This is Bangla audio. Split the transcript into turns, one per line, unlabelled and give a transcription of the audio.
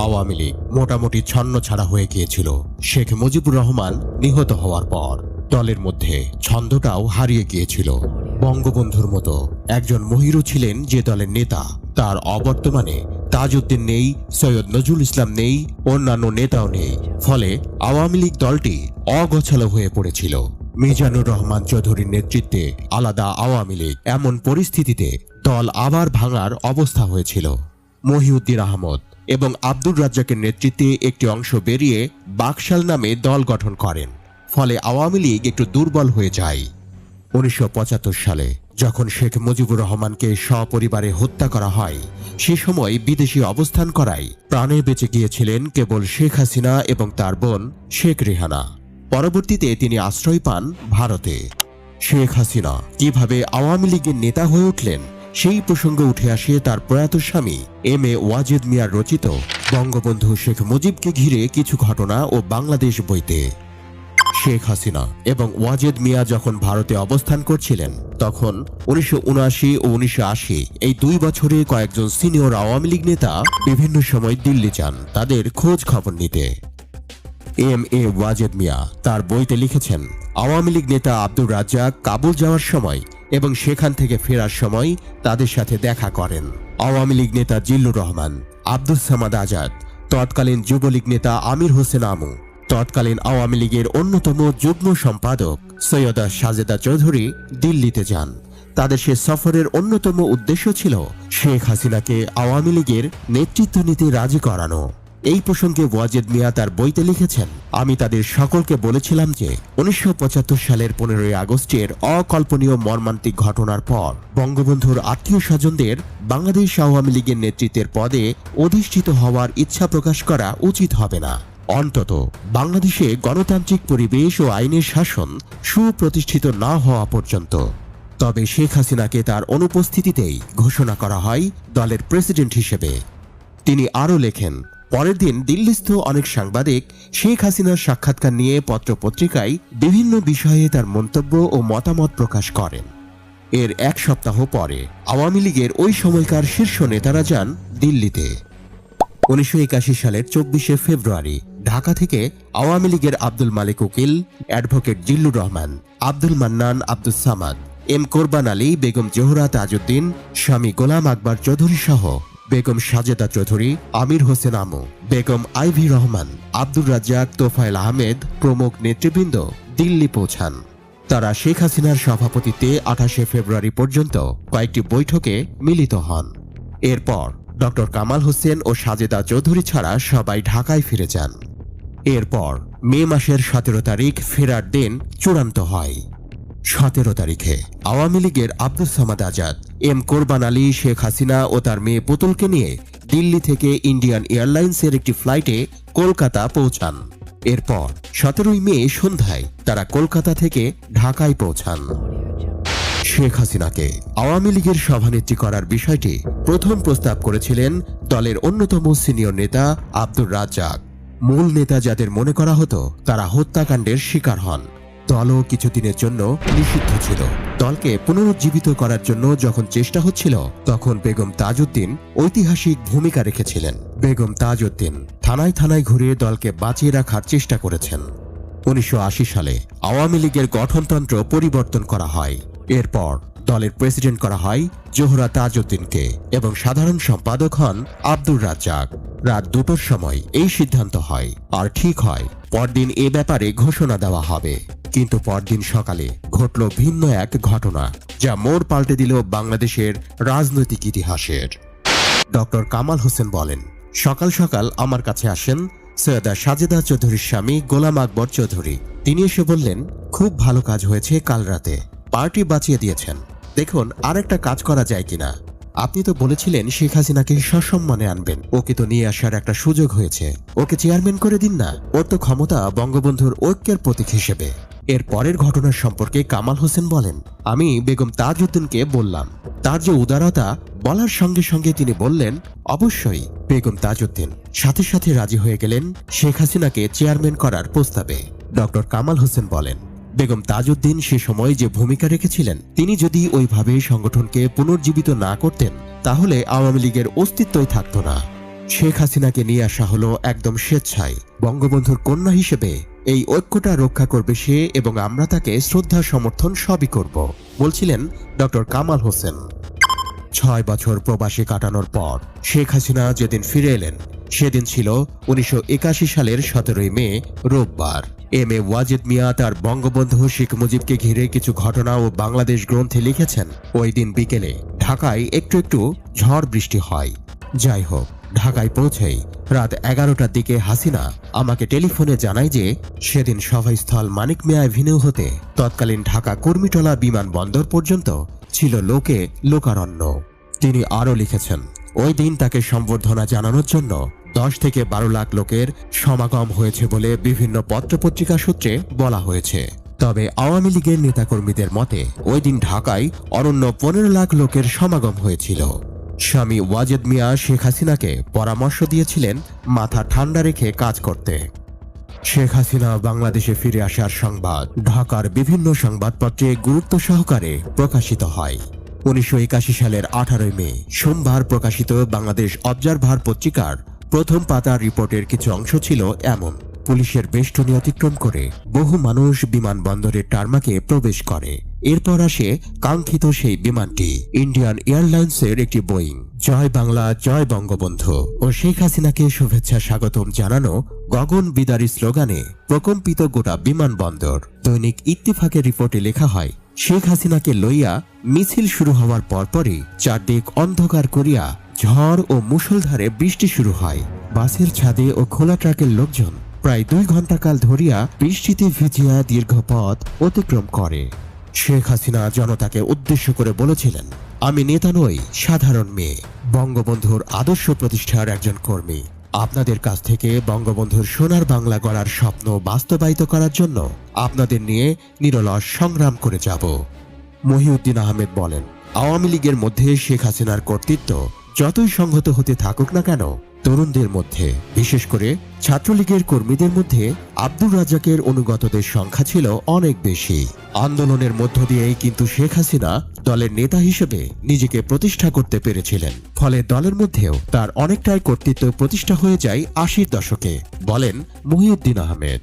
আওয়ামী লীগ মোটামুটি ছন্নছাড়া হয়ে গিয়েছিল শেখ মুজিবুর রহমান নিহত হওয়ার পর। দলের মধ্যে ছন্দটাও হারিয়ে গিয়েছিল। বঙ্গবন্ধুর মতো একজন মহিরু ছিলেন যে দলের নেতা, তার অবর্তমানে তাজউদ্দিন নেই, সৈয়দ নজরুল ইসলাম নেই, অন্যান্য নেতাও নেই। ফলে আওয়ামী লীগ দলটি অগোছালো হয়ে পড়েছিল। মিজানুর রহমান চৌধুরীর নেতৃত্বে আলাদা আওয়ামী লীগ, এমন পরিস্থিতিতে দল আবার ভাঙার অবস্থা হয়েছিল। মহিউদ্দিন আহমদ এবং আব্দুর রাজ্জাকের নেতৃত্বে একটি অংশ বেরিয়ে বাকশাল নামে দল গঠন করেন। ফলে আওয়ামী লীগ একটু দুর্বল হয়ে যায়। 1975 সালে যখন শেখ মুজিবুর রহমানকে সপরিবারে হত্যা করা হয়, সে সময় বিদেশি অবস্থান করায় প্রাণে বেঁচে গিয়েছিলেন কেবল শেখ হাসিনা এবং তার বোন শেখ রেহানা। পরবর্তীতে তিনি আশ্রয় পান ভারতে। শেখ হাসিনা কিভাবে আওয়ামী লীগের নেতা হয়ে উঠলেন, সেই প্রসঙ্গ উঠে আসে তার প্রয়াত স্বামী এম.এ. ওয়াজেদ মিয়ার রচিত বঙ্গবন্ধু শেখ মুজিবকে ঘিরে কিছু ঘটনা ও বাংলাদেশ বইতে। শেখ হাসিনা এবং ওয়াজেদ মিয়া যখন ভারতে অবস্থান করছিলেন, তখন 1979 ও 1980 এই 2 বছরে কয়েকজন সিনিয়র আওয়ামী লীগ নেতা বিভিন্ন সময় দিল্লি যান তাদের খোঁজ খবর নিতে। এম.এ. ওয়াজেদ মিয়া তার বইতে লিখেছেন, আওয়ামী লীগ নেতা আব্দুর রাজ্জাক কাবুল যাওয়ার সময় এবং সেখান থেকে ফেরার সময় তাদের সাথে দেখা করেন। আওয়ামী লীগ নেতা জিল্লুর রহমান, আব্দুস সামাদ আজাদ, তৎকালীন যুবলীগ নেতা আমির হোসেন আমু, তৎকালীন আওয়ামী লীগের অন্যতম যুগ্ম সম্পাদক সৈয়দা সাজেদা চৌধুরী দিল্লিতে যান। তাদের সে সফরের অন্যতম উদ্দেশ্য ছিল শেখ হাসিনাকে আওয়ামী লীগের নেতৃত্ব নিতে রাজি করানো। এই প্রসঙ্গে ওয়াজেদ মিয়া তার বইতে লিখেছেন, আমি তাদের সকলকে বলেছিলাম যে 1975 সালের 15ই আগস্টের অকল্পনীয় মর্মান্তিক ঘটনার পর বঙ্গবন্ধুর আত্মীয় স্বজনদের বাংলাদেশ আওয়ামী লীগের নেতৃত্বের পদে অধিষ্ঠিত হওয়ার ইচ্ছা প্রকাশ করা উচিত হবে না। অন্তত বাংলাদেশে গণতান্ত্রিক পরিবেশ ও আইনের শাসন সুপ্রতিষ্ঠিত না হওয়া পর্যন্ত। তবে শেখ হাসিনাকে তার অনুপস্থিতিতেই ঘোষণা করা হয় দলের প্রেসিডেন্ট হিসেবে। তিনি আরও লেখেন, পরের দিন দিল্লিস্থ অনেক সাংবাদিক শেখ হাসিনার সাক্ষাৎকার নিয়ে পত্রপত্রিকায় বিভিন্ন বিষয়ে তার মন্তব্য ও মতামত প্রকাশ করেন। এর 1 সপ্তাহ পরে আওয়ামী লীগের ওই সময়কার শীর্ষ নেতারা যান দিল্লিতে। 1981 সালের 24শে ফেব্রুয়ারি ঢাকা থেকে আওয়ামী লীগের আব্দুল মালিক উকিল, অ্যাডভোকেট জিল্লুর রহমান, আব্দুল মান্নান, আব্দুস সামাদ, এম কোরবান আলী, বেগম জোহরা তাজউদ্দিন, স্বামী গোলাম আকবর চৌধুরী সহ বেগম সাজেদা চৌধুরী, আমির হোসেন আমু, বেগম আইভি রহমান, আব্দুর রাজ্জাক, তোফায়েল আহমেদ প্রমুখ নেতৃবৃন্দ দিল্লি পৌঁছান। তারা শেখ হাসিনার সভাপতিত্বে 28শে ফেব্রুয়ারি পর্যন্ত কয়েকটি বৈঠকে মিলিত হন। এরপর ডক্টর কামাল হোসেন ও সাজেদা চৌধুরী ছাড়া সবাই ঢাকায় ফিরে যান। এরপর মে মাসের 17 তারিখ ফেরার দিন চূড়ান্ত হয়। 17 তারিখে আওয়ামী লীগের আব্দুস সামাদ আজাদ, এম কোরবান আলী, শেখ হাসিনা ও তার মেয়ে পুতুলকে নিয়ে দিল্লি থেকে ইন্ডিয়ান এয়ারলাইন্সের একটি ফ্লাইটে কলকাতা পৌঁছান। এরপর 17ই মে সন্ধ্যায় তারা কলকাতা থেকে ঢাকায় পৌঁছান। শেখ হাসিনাকে আওয়ামী লীগের সভানেত্রী করার বিষয়টি প্রথম প্রস্তাব করেছিলেন দলের অন্যতম সিনিয়র নেতা আব্দুর রাজ্জাক। মূল নেতা যাদের মনে করা হতো তারা হত্যাকাণ্ডের শিকার হন। দলও কিছুদিনের জন্য নিষিদ্ধ ছিল। দলকে পুনরুজ্জীবিত করার জন্য যখন চেষ্টা হচ্ছিল, তখন বেগম তাজউদ্দিন ঐতিহাসিক ভূমিকা রেখেছিলেন। বেগম তাজউদ্দিন থানায় থানায় ঘুরে দলকে বাঁচিয়ে রাখার চেষ্টা করেছেন। 1980 সালে আওয়ামী লীগের গঠনতন্ত্র পরিবর্তন করা হয়। এরপর দলের প্রেসিডেন্ট করা হয় জোহরা তাজউদ্দিনকে এবং সাধারণ সম্পাদক হন আব্দুর রাজ্জাক। রাত 2টোর সময় এই সিদ্ধান্ত হয়, আর ঠিক হয় পরদিন এ ব্যাপারে ঘোষণা দেওয়া হবে। কিন্তু পরদিন সকালে ঘটল ভিন্ন এক ঘটনা, যা মোড় পাল্টে দিল বাংলাদেশের রাজনৈতিক ইতিহাসের। ডক্টর কামাল হোসেন বলেন, সকাল সকাল আমার কাছে আসেন সৈয়দা সাজেদা চৌধুরীর স্বামী গোলাম আকবর চৌধুরী। তিনি এসে বললেন, খুব ভালো কাজ হয়েছে কাল রাতে, পার্টি বাঁচিয়ে দিয়েছেন। দেখুন আর একটা কাজ করা যায় কিনা। আপনি তো বলেছিলেন শেখ হাসিনাকে সসম্মানে আনবেন, ওকে তো নিয়ে আসার একটা সুযোগ হয়েছে, ওকে চেয়ারম্যান করে দিন না। ওর তো ক্ষমতা বঙ্গবন্ধুর ঐক্যের প্রতীক হিসেবে। এর পরের ঘটনার সম্পর্কে কামাল হোসেন বলেন, আমি বেগম তাজউদ্দিনকে বললাম। তার যে উদারতা, বলার সঙ্গে সঙ্গে তিনি বললেন অবশ্যই। বেগম তাজউদ্দিন সাথে সাথে রাজি হয়ে গেলেন শেখ হাসিনাকে চেয়ারম্যান করার প্রস্তাবে। ডক্টর কামাল হোসেন বলেন, বেগম তাজউদ্দিন সে সময় যে ভূমিকা রেখেছিলেন, তিনি যদি ওইভাবে সংগঠনকে পুনর্জীবিত না করতেন, তাহলে আওয়ামী লীগের অস্তিত্বই থাকত না। শেখ হাসিনাকে নিয়ে আসা হলো একদম স্বেচ্ছায়। বঙ্গবন্ধুর কন্যা হিসেবে এই ঐক্যটা রক্ষা করবে সে, এবং আমরা তাকে শ্রদ্ধা সমর্থন সবই করব, বলছিলেন ডক্টর কামাল হোসেন। 6 বছর প্রবাসী কাটানোর পর শেখ হাসিনা যেদিন ফিরে এলেন সেদিন ছিল 1981 সালের 17 মে, রোববার। এম এ ওয়াজেদ মিয়া তার বঙ্গবন্ধু শেখ মুজিবকে ঘিরে কিছু ঘটনা ও বাংলাদেশ গ্রন্থে লিখেছেন। ওই দিন বিকেলে ঢাকায় একটু একটু ঝড় বৃষ্টি হয়। যাই হোক, ঢাকায় পৌঁছেই রাত 11টার দিকে হাসিনা আমাকে টেলিফোনে জানায় যে সেদিন সভাস্থল মানিক মিয়া অ্যাভিনিউ হতে তৎকালীন ঢাকা কুর্মিটোলা বিমানবন্দর পর্যন্ত ছিল লোকারণ্য। তিনি আরও লিখেছেন, ওই দিন তাকে সম্বর্ধনা জানানোর জন্য 10 থেকে 12 লাখ লোকের সমাগম হয়েছে বলে বিভিন্ন পত্রপত্রিকা সূত্রে বলা হয়েছে। তবে আওয়ামী লীগের নেতাকর্মীদের মতে ওই দিন ঢাকায় অনন্য 15 লাখ লোকের সমাগম হয়েছিল। স্বামী ওয়াজেদ মিয়া শেখ হাসিনাকে পরামর্শ দিয়েছিলেন মাথা ঠান্ডা রেখে কাজ করতে। শেখ হাসিনা বাংলাদেশে ফিরে আসার সংবাদ ঢাকার বিভিন্ন সংবাদপত্রে গুরুত্ব সহকারে প্রকাশিত হয়। 1981 সালের 18 মে সোমবার প্রকাশিত বাংলাদেশ অবজারভার পত্রিকার প্রথম পাতার রিপোর্টের কিছু অংশ ছিল এমন: পুলিশের বেষ্টনী অতিক্রম করে বহু মানুষ বিমানবন্দরের টারমাকে প্রবেশ করে। এরপর আসে কাঙ্ক্ষিত সেই বিমানটি, ইন্ডিয়ান এয়ারলাইন্সের একটি বোয়িং। জয় বাংলা, জয় বঙ্গবন্ধু ও শেখ হাসিনাকে শুভেচ্ছা স্বাগতম জানানো গগন বিদারী স্লোগানে প্রকম্পিত গোটা বিমানবন্দর। দৈনিক ইত্তেফাকের রিপোর্টে লেখা হয়, শেখ হাসিনাকে লইয়া মিছিল শুরু হওয়ার পরপরই চারদিক অন্ধকার করিয়া ঝড় ও মুষলধারে বৃষ্টি শুরু হয়। বাসের ছাদে ও খোলা ট্রাকের লোকজন প্রায় 2 ঘণ্টা কাল ধরিয়া বৃষ্টিতে ভিজিয়া দীর্ঘ পথ অতিক্রম করে। শেখ হাসিনা জনতাকে উদ্দেশ্য করে বলেছিলেন, আমি নেতা নই, সাধারণ মেয়ে, বঙ্গবন্ধুর আদর্শ প্রতিষ্ঠার একজন কর্মী। আপনাদের কাছ থেকে বঙ্গবন্ধুর সোনার বাংলা গড়ার স্বপ্ন বাস্তবায়িত করার জন্য আপনাদের নিয়ে নিরলস সংগ্রাম করে যাব। মহিউদ্দিন আহমেদ বলেন, আওয়ামী লীগের মধ্যে শেখ হাসিনার কর্তৃত্ব যতই সংহত হতে থাকুক না কেন, তরুণদের মধ্যে, বিশেষ করে ছাত্রলীগের কর্মীদের মধ্যে আব্দুর রাজ্জাকের অনুগতদের সংখ্যা ছিল অনেক বেশি। আন্দোলনের মধ্য দিয়েই কিন্তু শেখ হাসিনা দলের নেতা হিসেবে নিজেকে প্রতিষ্ঠা করতে পেরেছিলেন। ফলে দলের মধ্যেও তার অনেকটাই কর্তৃত্ব প্রতিষ্ঠা হয়ে যায় 80-র দশকে, বলেন মহিউদ্দিন আহমেদ।